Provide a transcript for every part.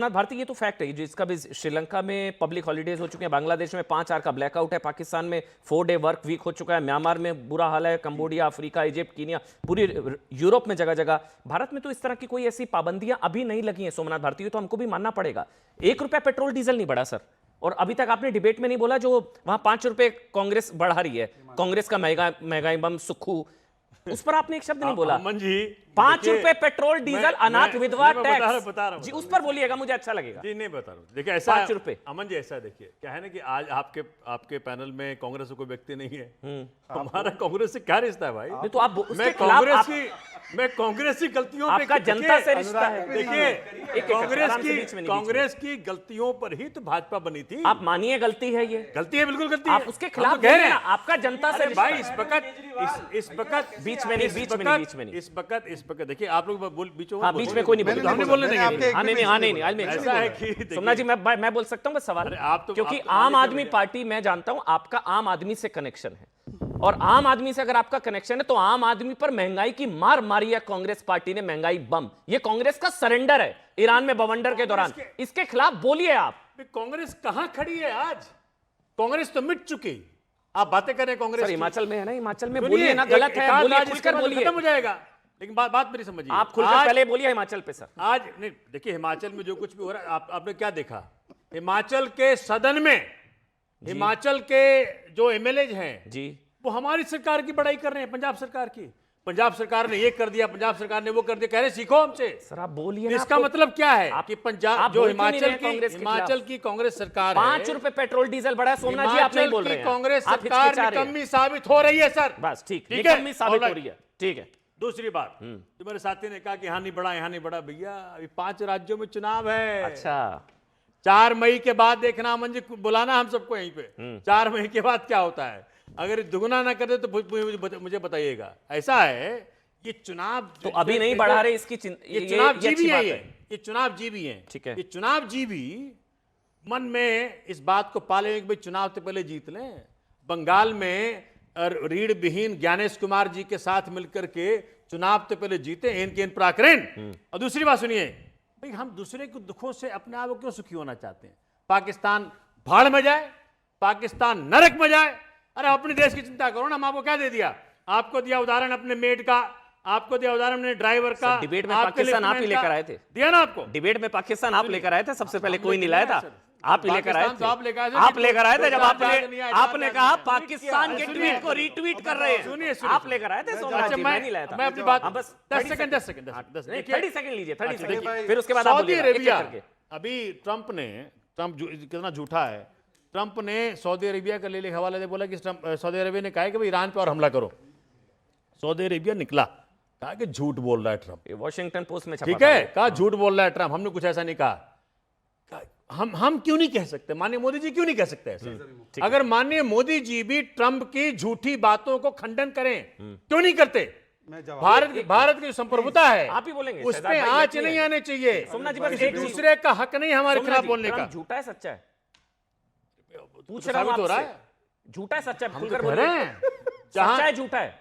नाथ भारती, ये तो फैक्ट है जिसका भी श्रीलंका में पब्लिक हॉलीडेज हो चुके हैं, बांग्लादेश में 5 आवर का ब्लैकआउट है, पाकिस्तान में 4 डे वर्क वीक हो चुका है, म्यांमार में बुरा हाल है, कंबोडिया, अफ्रीका, इजिप्ट, कीनिया, पूरी यूरोप में जगह जगह। भारत में तो इस तरह की कोई ऐसी पाबंदियां अभी नहीं लगी हैं सोमनाथ भारती, तो हमको भी मानना पड़ेगा। 1 रुपया पेट्रोल डीजल नहीं बढ़ा सर, और अभी तक आपने डिबेट में नहीं बोला जो वहां 5 रुपए कांग्रेस बढ़ा रही है, कांग्रेस का महंगाई बम सुक्खू, उस पर आपने एक शब्द नहीं बोला। अमन जी 5 रुपए पेट्रोल डीजल अनाथ विधवा टैक्स बता रहा हूं जी, उस पर बोलिएगा, मुझे अच्छा लगेगा जी। नहीं बता रहा हूं, देखिए ऐसा 5 रुपए। अमन जी ऐसा देखिए, क्या है ना कि आज आपके पैनल में कांग्रेस का कोई व्यक्ति नहीं है। हमारा कांग्रेस से क्या रिश्ता है भाई? नहीं तो आप उसके खिलाफ मैं कांग्रेस की गलतियों पे, आपका जनता से रिश्ता है। देखिए कांग्रेस की गलतियों पर ही तो भाजपा बनी थी। आप मानिए गलती है, ये गलती है, बिल्कुल गलती है। आप उसके खिलाफ कह रहे हैं आपका जनता से रिश्ता भाई। है। इस वक्त बीच में नहीं इस वक्त देखिए आप लोग बीच में कोई नहीं हमने बोलने देंगे। ऐसा है कि सोमनाथ जी मैं बोल सकता हूँ बस सवाल, क्योंकि आम आदमी पार्टी, मैं जानता हूं आपका आम आदमी से कनेक्शन है, और आम आदमी से अगर आपका कनेक्शन है तो आम आदमी पर महंगाई की मार मारी है कांग्रेस पार्टी ने, महंगाई बम। ये कांग्रेस का सरेंडर है ईरान में बवंडर के दौरान, इसके खिलाफ बोलिए आप। कांग्रेस कहां खड़ी है आज? कांग्रेस तो मिट चुकी। आप बातें कर रहे हैं कांग्रेस की। हिमाचल में है ना, हिमाचल में बोलिए ना, गलत है बोलिए, खुलकर बोलिए, खत्म हो जाएगा। लेकिन बात मेरी समझिए, आप खुलकर पहले बोलिए हिमाचल पे सर। आज नहीं, देखिए हिमाचल में जो कुछ भी हो रहा है, आपने क्या देखा? हिमाचल के सदन में हिमाचल के जो एमएलए हैं जी, वो हमारी सरकार की बड़ाई कर रहे हैं, पंजाब सरकार की। पंजाब सरकार ने ये कर दिया, पंजाब सरकार ने वो कर दिया, कह रहे सीखो हमसे। सर आप बोलिए, इसका मतलब क्या है कि पंजाब जो हिमाचल की कांग्रेस सरकार है, 5 रुपए पेट्रोल डीजल बढ़ा है। सोमनाथ जी आप नहीं बोल रहे हैं, कांग्रेस सरकार निकम्मी साबित हो रही है सर। बस ठीक है, निकम्मी साबित हो रही है, ठीक है। दूसरी बात, जो मेरे साथी ने कहा कि यहाँ नहीं बढ़ा, यहाँ नहीं बढ़ा, भैया अभी 5 राज्यों में चुनाव है। अच्छा, 4 मई के बाद देखना अमन जी, बुलाना हम सबको यहीं पे। 4 मई के बाद क्या होता है, अगर दुगना ना करे तो मुझे बताइएगा। ऐसा है ये चुनाव तो अभी नहीं बढ़ा रहे, इसकी ये चुनाव जीवी है, ये चुनाव जीवी है, ठीक है। ये चुनाव जीवी मन में इस बात को पाले कि भाई चुनाव से पहले जीत लें। बंगाल में रीढ़ विहीन ज्ञानेश कुमार जी के साथ मिलकर के चुनाव से पहले जीते, इनके इन पराक्रम। और दूसरी बात सुनिए भाई, हम दूसरे के दुखों से अपने आप को क्यों सुखी होना चाहते हैं? पाकिस्तान भाड़ में जाए, पाकिस्तान नरक में जाए, अरे अपने देश की चिंता करो ना। हम आपको क्या दे दिया? आपको दिया उदाहरण अपने मेड का, आपको दिया उदाहरण अपने ड्राइवर का। डिबेट में पाकिस्तान आप ही लेकर आए थे, दिया ना आपको। डिबेट में पाकिस्तान आप लेकर आए थे, सबसे पहले कोई नहीं लाया था, आप ही लेकर आए थे। आप लेकर आए थे जब आपने कहा पाकिस्तान के ट्वीट को रीट्वीट कर रहे हैं। सुनिए, आप लेकर आए थे सोमनाथ जी, मैं नहीं लाया था। मैं अपनी बात बस 10 सेकंड 30 सेकंड लीजिए, 30 सेकंड, फिर उसके बाद आप बोलिए। अभी ट्रंप कितना झूठा है। ट्रंप ने सऊदी अरेबिया का ले हवाले दे बोला कि सऊदी अरेबिया ने कहा कि भाई ईरान पे और हमला करो। सऊदी अरेबिया निकला, कहा कि झूठ बोल रहा है ट्रंप। वॉशिंगटन पोस्ट में ठीक है, कहा झूठ बोल रहा है ट्रंप, हमने कुछ ऐसा नहीं कहा। हम क्यों नहीं कह सकते? माननीय मोदी जी क्यों नहीं कह सकते ऐसे? अगर माननीय मोदी जी भी ट्रंप की झूठी बातों को खंडन करें, क्यों नहीं करते? भारत की संप्रभुता है, आप ही बोलेंगे, उस पर आंच नहीं आने चाहिए। सोमनाथ जी, किसी दूसरे का हक नहीं हमारे खिलाफ बोलने का। झूठा है सच्चा है? पूछ रहा हूं आपसे, झूठा है सच्चा है? खुलकर बोल रहे हैं, सच्चा है झूठा है?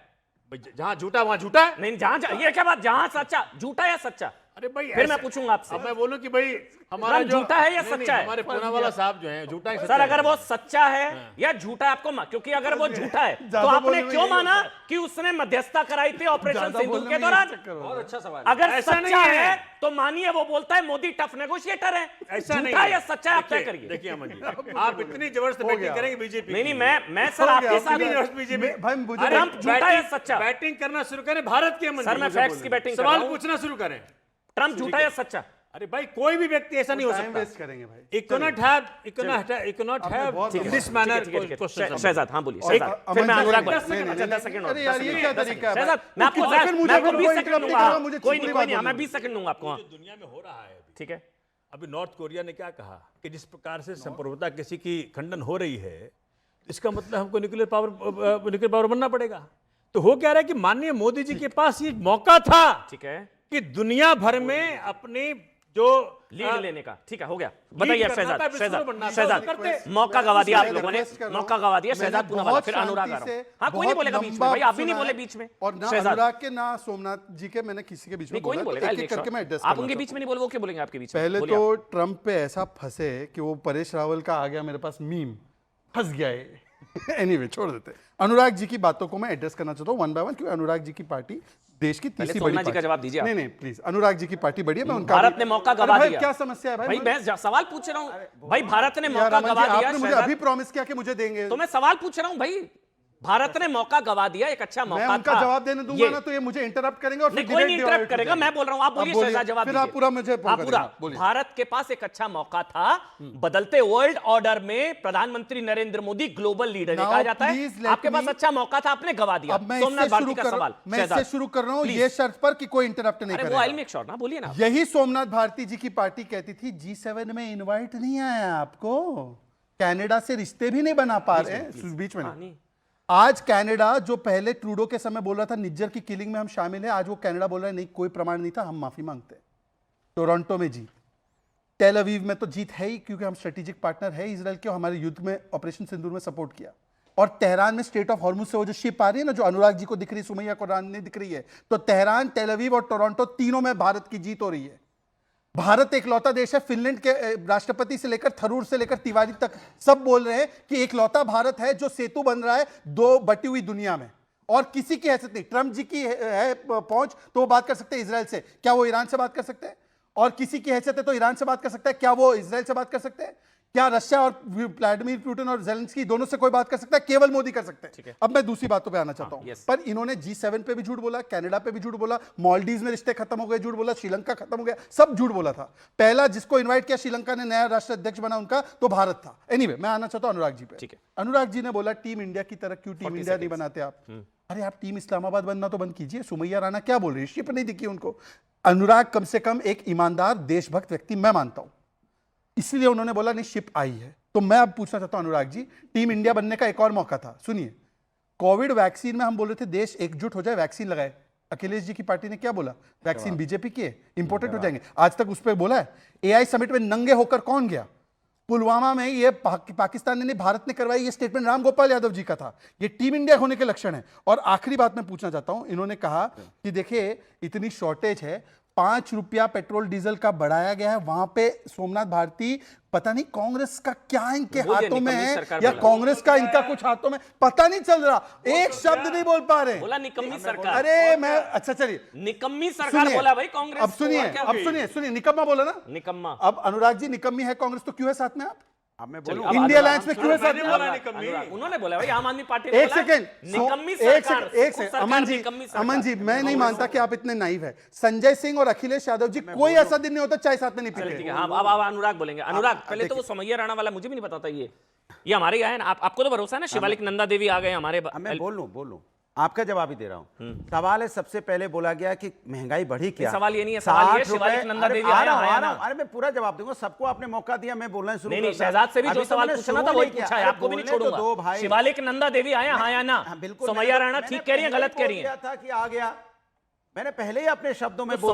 जहां झूठा वहां झूठा है। नहीं, जहां ये क्या बात, जहां सच्चा झूठा या सच्चा? अरे भाई फिर मैं पूछूंगा आपसे, अब मैं बोलूं कि भाई हमारा झूठा है या सच्चा है? हमारे पूनावाला साहब जो हैं झूठा है सर, अगर वो सच्चा है या झूठा है आपको, क्योंकि अगर वो झूठा है तो आपने क्यों माना कि उसने मध्यस्थता कराई थी ऑपरेशन सिंदूर के दौरान? बहुत अच्छा सवाल। अगर सच्चा है तो मानिए वो बोलता है मोदी टफ नेगोशिएटर है। ऐसा नहीं है या सच्चा है, आप तय करिए। देखिए अमन जी, आप इतनी जबरदस्त बैटिंग करेंगे बीजेपी। नहीं, मैं सर आपके साथ बीजेपी। ट्रंप झूठा या सच्चा? बैटिंग करना शुरू करें भारत के। सर मैं फैक्ट्स की बैटिंग कर रहा सवाल हूं, पूछना शुरू करें। ट्रंप झूठा या सच्चा? अरे भाई कोई भी व्यक्ति ऐसा नहीं हो सकता। करेंगे भाई, शहजाद, हाँ बोलिए शहजाद, फिर मैं अनुराग भाई। 10 सेकंड। अरे यार ये क्या तरीका है? शहजाद, मैं आपको 20 सेकंड दूंगा, कोई नहीं, मैं 20 सेकंड दूंगा आपको। दुनिया में हो रहा है ठीक है। अभी नॉर्थ कोरिया ने क्या कहा कि जिस प्रकार से संप्रभुता किसी की खंडन हो रही है, इसका मतलब हमको न्यूक्लियर पावर बनना पड़ेगा। तो हो क्या रहा है कि माननीय मोदी जी के पास ये मौका था, ठीक है, कि दुनिया भर में अपनी जो लीड लेने का। ठीक है, हो गया। बताइए करना शहजाद, था, विश्व शहजाद, बनना था, शहजाद, करते। मौका गवा दिया आप मैं लोगों ने, request कर रहा हूं। मौका गवा दिया। मैंने शहजाद पूनावाला, बहुत फिर अनुराग आ शांति रहा हूं। से, हाँ, कोई नहीं बहुत बोलेगा बीच में लंबा भाई, आप भी नहीं सुना बोले है। बीच में। और ना शहजाद, अनुराग के ना सोमनाथ जी के मैंने किसी के बीच में नहीं कोई नहीं बोला, बोलेगा। तो एक-एक करके मैं एड्रेस आप उनके बीच में नहीं बोले, वो क्या बोलेंगे आपके बीच में? पहले बोलिए तो आप। ट्रम्प पे ऐसा फंसे कि वो परेश रावल का आ गया मेरे पास मीम, फंस गया ये। एनीवे छोड़ देते। अनुराग जी की बातों को मैं एड्रेस करना चाहता हूँ वन बाय वन, क्योंकि अनुराग जी की पार्टी देश की तीसरी बड़ी सोमनाथ जी का पार्टी। जवाब दीजिए आप। नहीं प्लीज, अनुराग जी की पार्टी बड़ी है, मैं उनका भारत भी- ने मौका अरे गवा भाई, दिया। क्या समस्या है भाई? भाई मैं सवाल पूछ रहा हूं भाई, भारत ने यार मौका रमन जी, गवा दिया। आपने मुझे शहजाद, अभी प्रॉमिस किया कि मुझे देंगे, तो मैं सवाल पूछ रहा हूं भाई, भारत ने मौका गवा दिया, एक अच्छा मैं मौका उनका था। जवाब देने दूंगा ये- ना तो ये मुझे इंटरप्ट करेंगे और नहीं, फिर कोई debate नहीं divide इंटरप्ट हो करेगा, जाएगी। मैं बोल रहा हूं, आप बोलिए शहजाद, जवाब फिर आप दीजिए। पूरा मुझे आप पूरा, बोलिए। भारत के पास एक अच्छा मौका था, बदलते वर्ल्ड ऑर्डर में प्रधानमंत्री Narendra Modi global leader Now, कहा जाता है। please let आपके पास me- अच्छा मौका था, आपने गवा दिया। अब मैं सोमनाथ इससे भारती शुरू का कर सवाल, मैं इससे शहजाद। शुरू कर रहा हूं Please। ये शर्त पर कि कोई इंटरप्ट नहीं अरे वो करेगा। आई मेक श्योर ना, बोलिए ना। यही सोमनाथ भारती जी की पार्टी कहती थी G7 में इनवाइट नहीं आया आपको, कनाडा से रिश्ते भी नहीं बना पा रहे हैं। बीच में नहीं। आज कनाडा जो पहले ट्रूडो के समय बोल रहा था निज्जर की किलिंग में हम शामिल हैं, आज वो कनाडा बोल रहा है नहीं, कोई प्रमाण नहीं था, हम माफी मांगते हैं। टोरंटो में जीत, टेल अवीव में तो जीत है ही, क्योंकि हम स्ट्रेटेजिक पार्टनर है इजराइल के, हमारे युद्ध में ऑपरेशन सिंदूर में सपोर्ट किया। और तेहरान में स्ट्रेट ऑफ हॉर्मुज से वो जो शिप आ रही है ना, जो अनुराग जी को दिख रही, सुमैया को नहीं दिख रही है, तो तेहरान, टेल अवीव और टोरंटो तीनों में भारत की जीत हो रही है। भारत एकलौता देश है, फिनलैंड के राष्ट्रपति से लेकर थरूर से लेकर तिवारी तक सब बोल रहे हैं कि एकलौता भारत है जो सेतु बन रहा है दो बटी हुई दुनिया में, और किसी की हैसियत नहीं। ट्रम्प जी की है पहुंच तो वो बात कर सकते हैं इजराइल से, क्या वो ईरान से बात कर सकते हैं? और किसी की हैसियत है तो ईरान से बात कर सकता है, क्या वो इजराइल से बात कर सकते हैं? क्या रशिया और व्लादिमीर पुतिन और जेलेंस्की दोनों से कोई बात कर सकता है? केवल मोदी कर सकते हैं। अब मैं दूसरी बातों पे आना चाहता हूं। पर इन्होंने G7 पे भी झूठ बोला, कनाडा पे भी झूठ बोला, मालदीव में रिश्ते खत्म हो गए झूठ बोला, श्रीलंका खत्म हो गया, सब झूठ बोला था। पहला जिसको इन्वाइट किया श्रीलंका ने, नया राष्ट्र अध्यक्ष बना उनका, तो भारत था। एनीवे, मैं आना चाहता हूं अनुराग जी पे। ठीक है। अनुराग जी ने बोला टीम इंडिया की तरह क्यों टीम इंडिया नहीं बनाते आप? अरे आप टीम इस्लामाबाद बनना तो बंद कीजिए। सुमैया राणा क्या बोल रही है? शिप नहीं दिखी उनको। अनुराग कम से कम एक ईमानदार देशभक्त व्यक्ति मैं मानता हूं, इसलिए उन्होंने बोला नहीं शिप आई है। तो मैं अब पूछना चाहता हूं अनुराग जी, टीम इंडिया बनने का एक और मौका था। सुनिए, कोविड वैक्सीन में हम बोल रहे थे देश एकजुट हो जाए, वैक्सीन लगाए। अखिलेश जी की पार्टी ने क्या बोला? वैक्सीन बीजेपी की है, इंपोर्टेड हो जाएंगे। आज तक उस पर बोला है? एआई समिट में नंगे होकर कौन गया? पुलवामा में ये पाकिस्तान ने नहीं, भारत ने करवाई, ये स्टेटमेंट राम गोपाल यादव जी का था। ये टीम इंडिया होने के लक्षण है। और आखिरी बात मैं पूछना चाहता हूं, इन्होंने कहा कि देखिए इतनी शॉर्टेज है, 5 रुपया पेट्रोल डीजल का बढ़ाया गया है, वहां पे सोमनाथ भारती पता नहीं कांग्रेस का क्या इनके हाथों में है, या कांग्रेस का इनका कुछ हाथों में, पता नहीं चल रहा, एक शब्द नहीं बोल पा रहे। बोला निकम्मी सरकार। अरे मैं अच्छा चलिए, निकम्मी सरकार बोला भाई कांग्रेस। अब सुनिए, निकम्मा बोला ना, निकम्मा। अब अनुराग जी निकम्मी है कांग्रेस, तो क्यों है साथ में आप? अब मैं बोलूं इंडिया अलायंस में क्यों है साथ में? उन्होंने बोला भाई, आम आदमी पार्टी ने एक बोला, सेकंड, निकम्मी एक सरकार। सेकंड, अमन जी मैं नहीं मानता कि आप इतने नाइव है। संजय सिंह और अखिलेश यादव जी, कोई ऐसा दिन नहीं होता चाय साथ में नहीं ठीक पीते। है, अब अनुराग बोलेंगे। अनुराग, पहले तो वो सुमैया राणा वाला मुझे भी नहीं पता था, ये हमारे यहाँ है ना, आपको तो भरोसा है ना, शिवालिक नंदा देवी आ गए हमारे। मैं बोल लूं, आपका जवाब ही दे रहा हूं। सवाल है, सबसे पहले बोला गया कि महंगाई बढ़ी क्या? सवाल ये नहीं है, सवाल ये शिवालिक नंदा देवी आया ना। अरे मैं पूरा जवाब दूंगा, सबको आपने मौका दिया, मैं बोलना शुरू नहीं, शहजाद से भी जो सवाल पूछना था वही पूछा है, आपको भी नहीं छोड़ूंगा। शिवालिक नंदा देवी आया, हाँ या ना? बिल्कुल। सुमैया राणा ठीक कह रही है, गलत कह रही है? था कि आ गया, मैंने पहले ही अपने शब्दों में